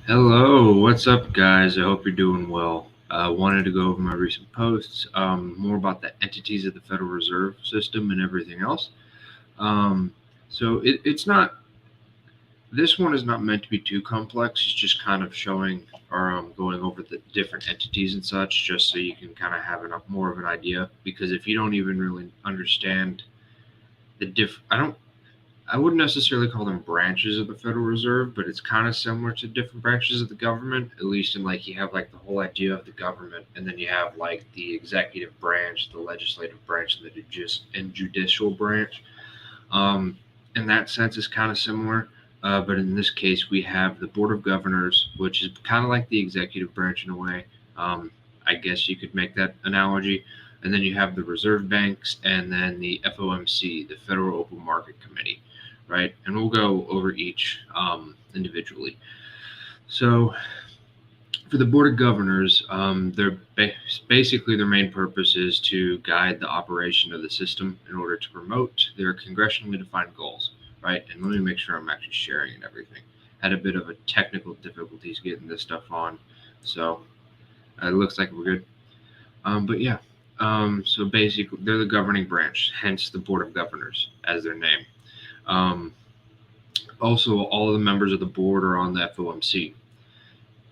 Hello, what's up, guys? I hope you're doing well. I wanted to go over my recent posts, more about the entities of the Federal Reserve System and everything else. Um, it's not, this one is not meant to be too complex. It's just kind of showing or going over the different entities and such, just so you can kind of have more of an idea. Because if you don't even really understand I wouldn't necessarily call them branches of the Federal Reserve, but it's kind of similar to different branches of the government, at least in like you have like the whole idea of the government, and then you have like the executive branch, the legislative branch, and the judicial branch. Um, in that sense, it's kind of similar. But in this case, we have the Board of Governors, which is kind of like the executive branch in a way. Um, I guess you could make that analogy. And then you have the reserve banks, and then the FOMC, the Federal Open Market Committee, right? And we'll go over each individually. So, for the Board of Governors, basically their main purpose is to guide the operation of the system in order to promote their congressionally defined goals, right? And let me make sure I'm actually sharing and everything. Had a bit of a technical difficulties getting this stuff on, so it looks like we're good. But yeah, so basically they're the governing branch, hence the Board of Governors as their name. Um, Also, all of the members of the board are on the FOMC,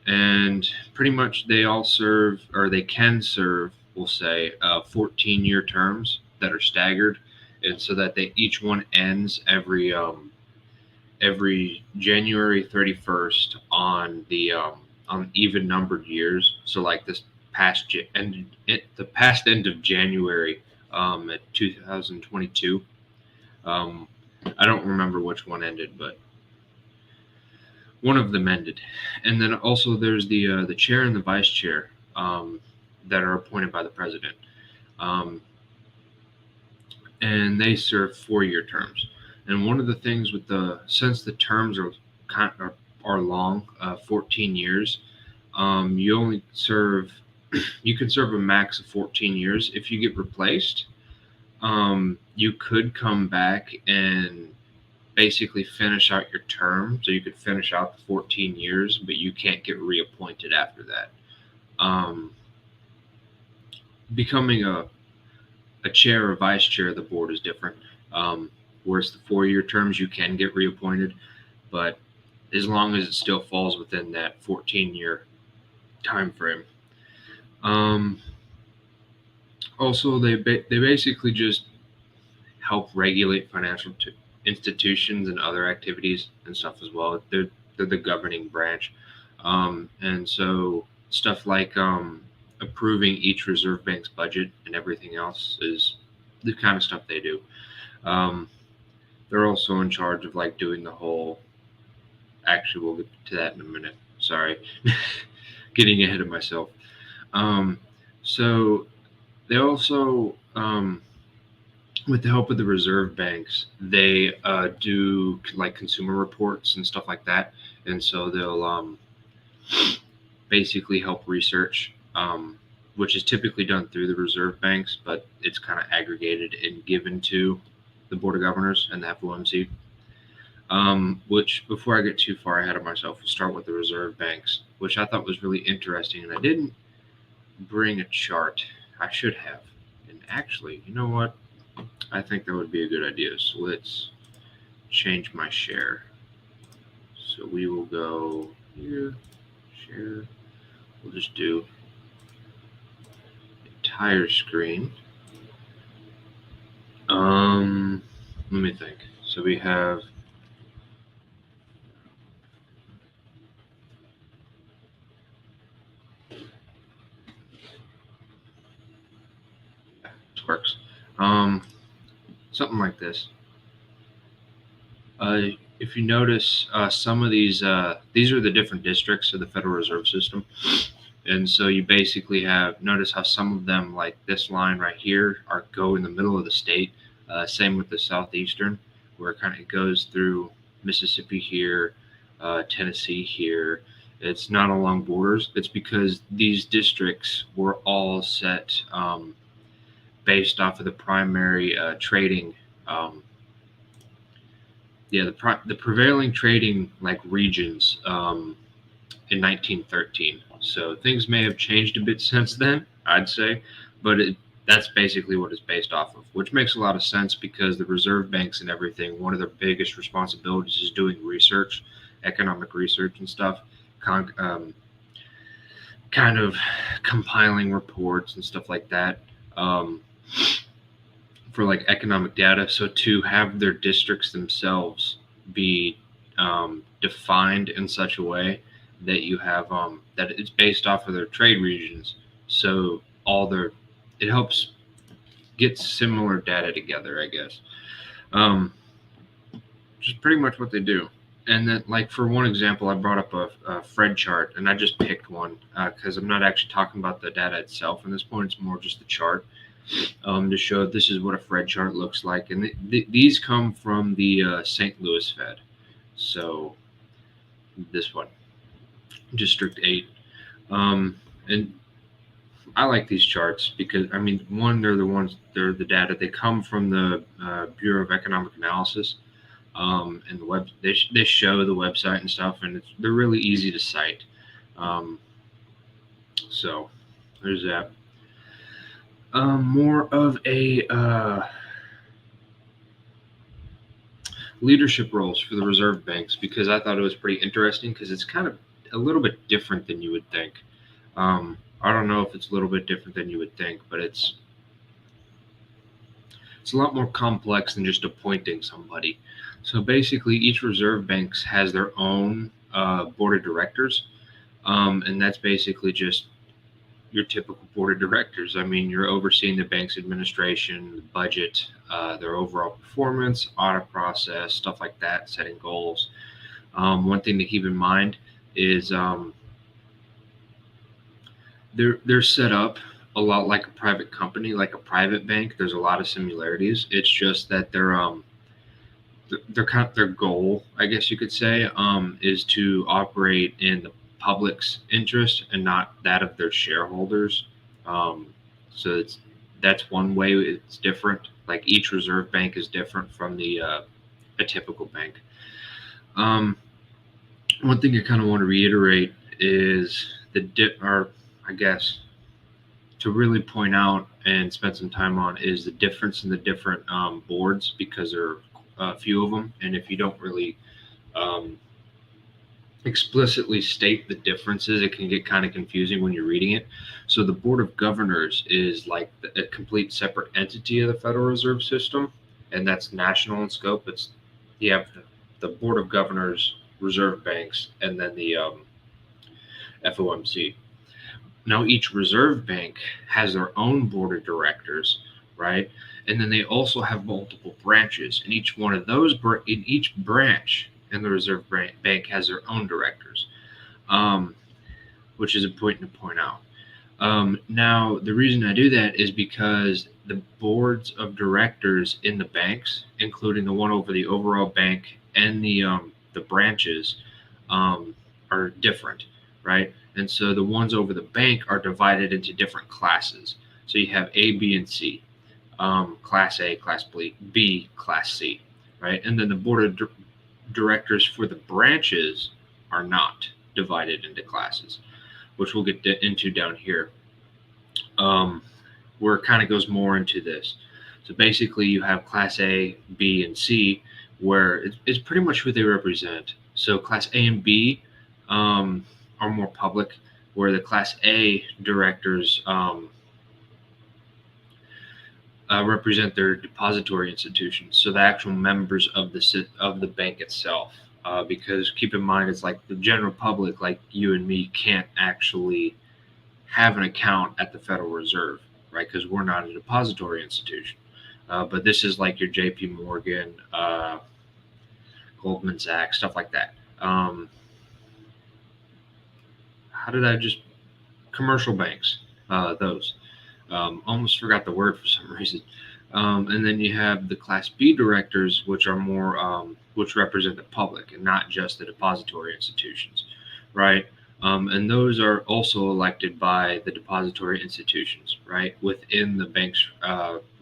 and pretty much they all serve, or they can serve, we'll say, 14-year terms that are staggered, and so that they each one ends every January 31st on even numbered years. So like this the past end of January at 2022. Um, I don't remember which one ended, but one of them ended. And then also there's the chair and the vice chair that are appointed by the president, um, and they serve 4-year terms. And one of the things with since the terms are long, 14 years, you only serve you can serve a max of 14 years. If you get replaced, you could come back and basically finish out your term. So you could finish out the 14 years, but you can't get reappointed after that. Um, Becoming a chair or vice chair of the board is different. Whereas the 4-year terms, you can get reappointed, but as long as it still falls within that 14-year time frame. Also, they basically just help regulate financial institutions and other activities and stuff as well. They're the governing branch, and so stuff like approving each reserve bank's budget and everything else is the kind of stuff they do. Um, they're also in charge of like doing the whole. Actually, we'll get to that in a minute. Sorry, getting ahead of myself. Um, so they also with the help of the reserve banks, they do like consumer reports and stuff like that, and so they'll basically help research, which is typically done through the reserve banks, but it's kind of aggregated and given to the Board of Governors and the FOMC. Which, before I get too far ahead of myself, we'll start with the reserve banks, which I thought was really interesting, and I didn't bring a chart. I should have. And actually, you know what? I think that would be a good idea. So let's change my share. So we will go here, share. We'll just do entire screen. Let me think. So we have this works. Something like this. If you notice, some of these are the different districts of the Federal Reserve System. And so you basically notice how some of them, like this line right here, go in the middle of the state. Same with the southeastern, where it kind of goes through Mississippi here, Tennessee here. It's not along borders. It's because these districts were all set based off of the primary trading. The prevailing trading like regions in 1913. So things may have changed a bit since then, I'd say, but that's basically what it's based off of, which makes a lot of sense because the reserve banks and everything, one of their biggest responsibilities is doing research, economic research and stuff, kind of compiling reports and stuff like that. For like economic data. So to have their districts themselves be defined in such a way that you have that it's based off of their trade regions. So it helps get similar data together, I guess. Which is pretty much what they do. And then, like for one example, I brought up a Fred chart, and I just picked one because I'm not actually talking about the data itself. At this point, it's more just the chart to show this is what a Fred chart looks like. And these come from the St. Louis Fed. So this one, District 8. And I like these charts because, I mean, one, they're the data. They come from the Bureau of Economic Analysis. And they show the website and stuff, and they're really easy to cite. So there's that. More of a leadership roles for the reserve banks, because I thought it was pretty interesting because it's kind of a little bit different than you would think. I don't know if it's a little bit different than you would think, but it's a lot more complex than just appointing somebody. So basically, each reserve bank has their own board of directors, and that's basically just your typical board of directors. I mean, you're overseeing the bank's administration, the budget, their overall performance, audit process, stuff like that, setting goals. One thing to keep in mind is they're set up a lot like a private company, like a private bank. There's a lot of similarities. It's just that their goal, I guess you could say, is to operate in the public's interest and not that of their shareholders. So that's one way it's different. Like each reserve bank is different from a typical bank. One thing I kind of want to reiterate is I guess to really point out and spend some time on is the difference in the different boards, because there are a few of them, and if you don't really explicitly state the differences, it can get kind of confusing when you're reading it. So the Board of Governors is like a complete separate entity of the Federal Reserve System, and that's national in scope. You have the Board of Governors, reserve banks, and then the FOMC. Now each reserve bank has their own board of directors, right? And then they also have multiple branches, and each one of those in each branch in the reserve bank has their own directors, which is important to point out. Now, the reason I do that is because the boards of directors in the banks, including the one over the overall bank and the branches, are different, right? And so the ones over the bank are divided into different classes. So you have A, B, and C. Class A, Class B, Class C, right? And then the board of directors for the branches are not divided into classes, which we'll get into down here, where it kind of goes more into this. So basically, you have Class A, B, and C, where it's pretty much who they represent. So Class A and B are more public, where the Class A directors represent their depository institutions, so the actual members of the bank itself. Because keep in mind, it's like the general public, like you and me, can't actually have an account at the Federal Reserve, right? Because we're not a depository institution. But this is like your J.P. Morgan, Goldman Sachs, stuff like that. Commercial banks, those. Almost forgot the word for some reason. And then you have the Class B directors, which are more, which represent the public and not just the depository institutions, right? And those are also elected by the depository institutions, right, within the bank's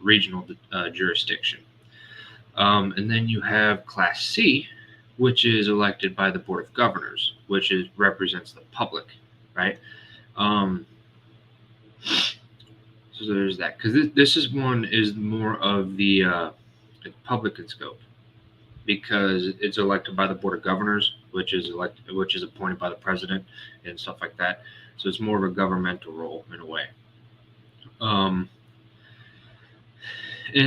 regional jurisdiction. And then you have Class C, which is elected by the Board of Governors, which represents the public, right? So there's that, because this is one is more of the public in scope, because it's elected by the Board of Governors, which is appointed by the president and stuff like that. So it's more of a governmental role in a way. And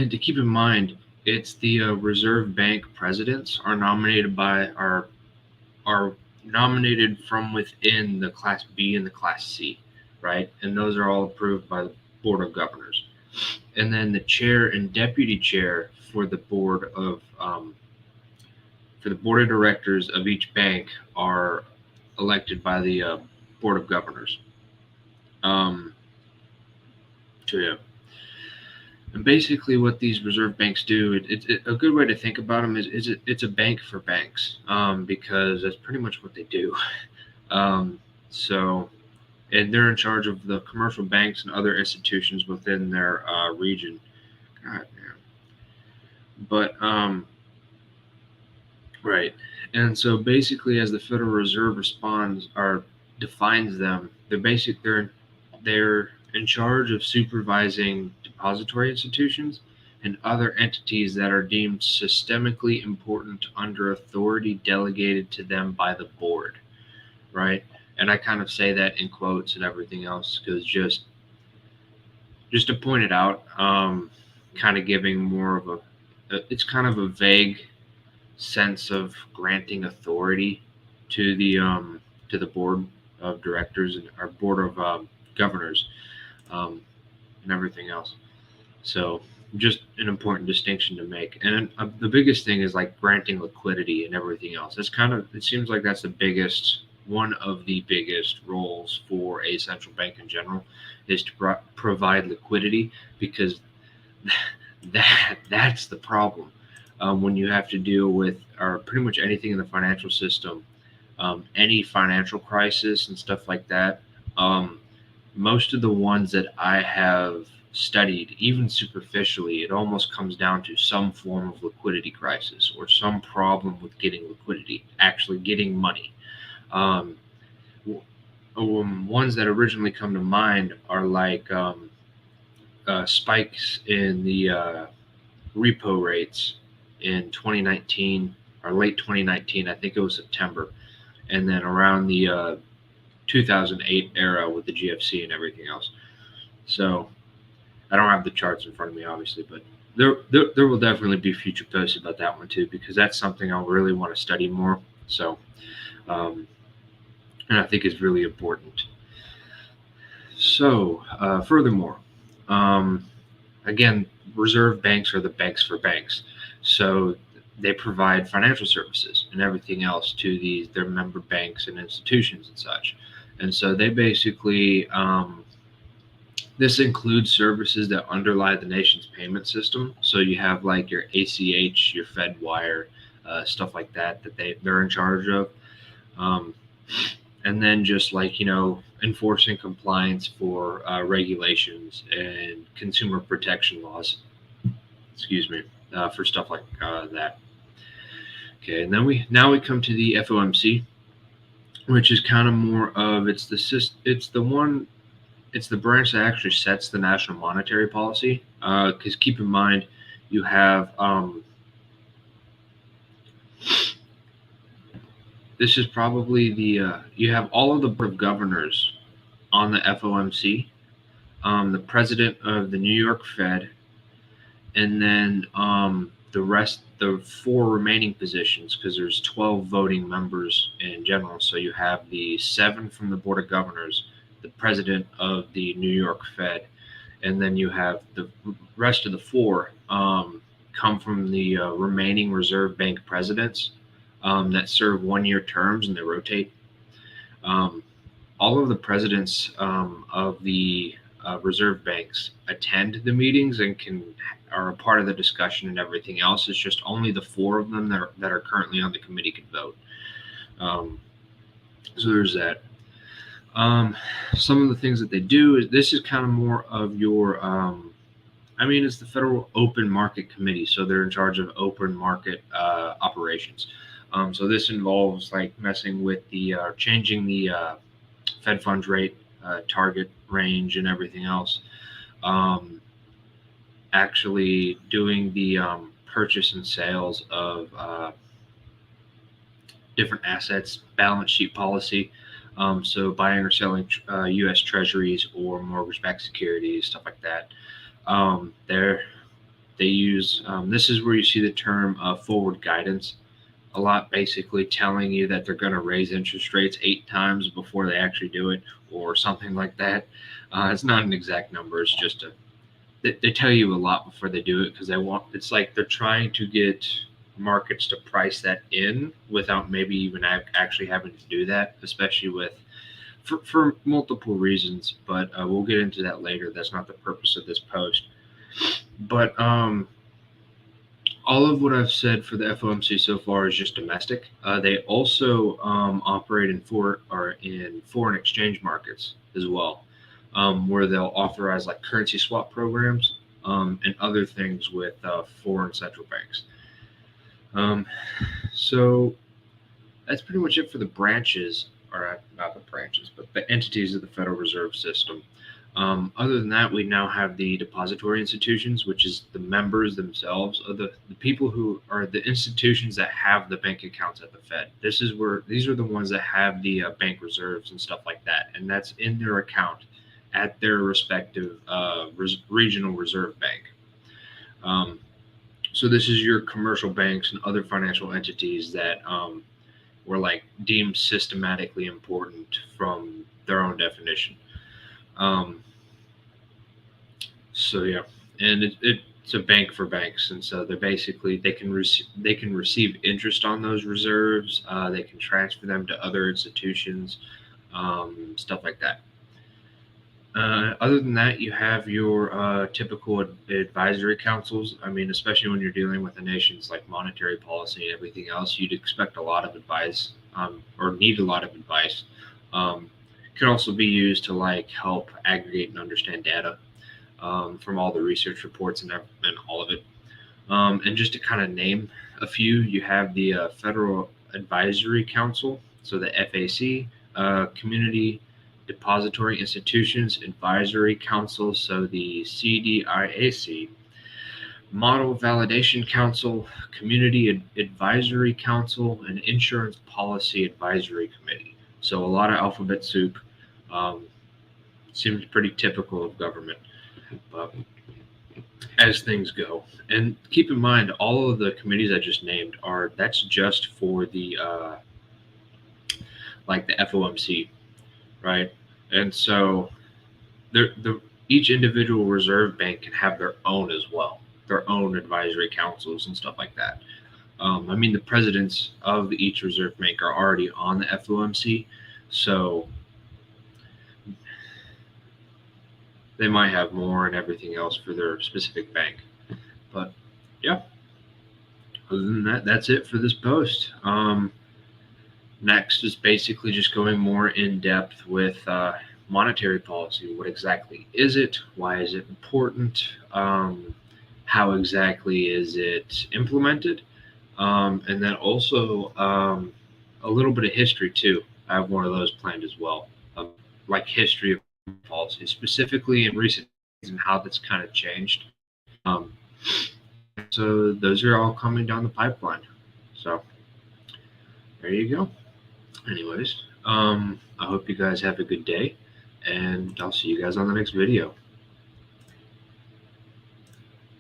to keep in mind, it's the Reserve Bank presidents are nominated from within the Class B and the Class C, right? And those are all approved by the Board of Governors. And then the chair and deputy chair for the board of directors of each bank are elected by the Board of Governors. So yeah. And basically, what these reserve banks do, a good way to think about them is it's a bank for banks, because that's pretty much what they do. So, and they're in charge of the commercial banks and other institutions within their region. God damn. But right, and so basically, as the Federal Reserve defines them, they're in charge of supervising depository institutions and other entities that are deemed systemically important under authority delegated to them by the board, right? And I kind of say that in quotes and everything else, because just to point it out, kind of giving more of it's kind of a vague sense of granting authority to the board of directors and our board of governors, and everything else. So just an important distinction to make. And the biggest thing is like granting liquidity and everything else. It seems like that's one of the biggest roles for a central bank in general, is to provide liquidity, because that's the problem. When you have to deal with pretty much anything in the financial system, any financial crisis and stuff like that. Most of the ones that I have studied, even superficially, it almost comes down to some form of liquidity crisis or some problem with getting liquidity, actually getting money. Ones that originally come to mind are like spikes in the repo rates in 2019 or late 2019. I think it was September, and then around the 2008 era with the GFC and everything else. So I don't have the charts in front of me, obviously, but there will definitely be future posts about that one too, because that's something I really want to study more. So, and I think is really important. So, furthermore, again, reserve banks are the banks for banks. So they provide financial services and everything else to their member banks and institutions and such. And so they basically, this includes services that underlie the nation's payment system. So you have like your ACH, your FedWire, stuff like that they're in charge of. And then just like, enforcing compliance for regulations and consumer protection laws, for stuff like that. Okay, and then we come to the FOMC, which is kind of more of it's the branch that actually sets the national monetary policy. Because keep in mind, you have this is probably you have all of the board of governors on the FOMC, the president of the New York Fed, and then the four remaining positions, because there's 12 voting members in general. So you have the 7 from the Board of Governors, the president of the New York Fed, and then you have the rest of the 4 come from the remaining reserve bank presidents that serve 1-year terms, and they rotate. All of the presidents of the reserve banks attend the meetings and are a part of the discussion and everything else. It's just only the 4 of them that are currently on the committee can vote. So there's that. Some of the things that they do this is kind of more of your, it's the Federal Open Market Committee, so they're in charge of open market operations. So this involves like messing with the changing the Fed funds rate target range and everything else. Actually doing the purchase and sales of different assets, balance sheet policy. So buying or selling U.S. Treasuries or mortgage-backed securities, stuff like that. They use this is where you see the term forward guidance a lot, basically telling you that they're going to raise interest rates 8 times before they actually do it, or something like that. It's not an exact number. It's just they tell you a lot before they do it because they want. It's like they're trying to get markets to price that in without maybe even actually having to do that, especially for multiple reasons. But we'll get into that later. That's not the purpose of this post. But all of what I've said for the FOMC so far is just domestic. They also operate in foreign exchange markets as well, where they'll authorize like currency swap programs and other things with foreign central banks. So that's pretty much it for the branches, or not the branches, but the entities of the Federal Reserve System. Other than that, we now have the Depository Institutions, which is the members themselves of the people who are the institutions that have the bank accounts at the Fed. These are the ones that have the bank reserves and stuff like that, and that's in their account at their respective regional reserve bank. So this is your commercial banks and other financial entities that were like deemed systematically important from their own definition. So yeah, and it's a bank for banks, and so they're basically they can receive interest on those reserves. They can transfer them to other institutions, stuff like that. Other than that, you have your typical advisory councils. I mean, especially when you're dealing with a nation's like monetary policy and everything else, you'd expect a lot of advice or need a lot of advice. Can also be used to like help aggregate and understand data from all the research reports and all of it. And just to kind of name a few, you have the Federal Advisory Council, so the FAC, Community Depository Institutions Advisory Council, so the CDIAC, Model Validation Council, Community Advisory Council, and Insurance Policy Advisory Committee. So a lot of alphabet soup. Seems pretty typical of government, but as things go. And keep in mind, all of the committees I just named that's just for the like the FOMC, right? And so each individual reserve bank can have their own as well, their own advisory councils and stuff like that. I mean, the presidents of each reserve bank are already on the FOMC, so they might have more and everything else for their specific bank. But yeah, other than that, that's it for this post. Next is basically just going more in depth with monetary policy. What exactly is it? Why is it important? How exactly is it implemented? And then also a little bit of history too. I have one of those planned as well, like history of policy, specifically in recent years and how that's kind of changed. So those are all coming down the pipeline. So there you go. Anyways, I hope you guys have a good day, and I'll see you guys on the next video.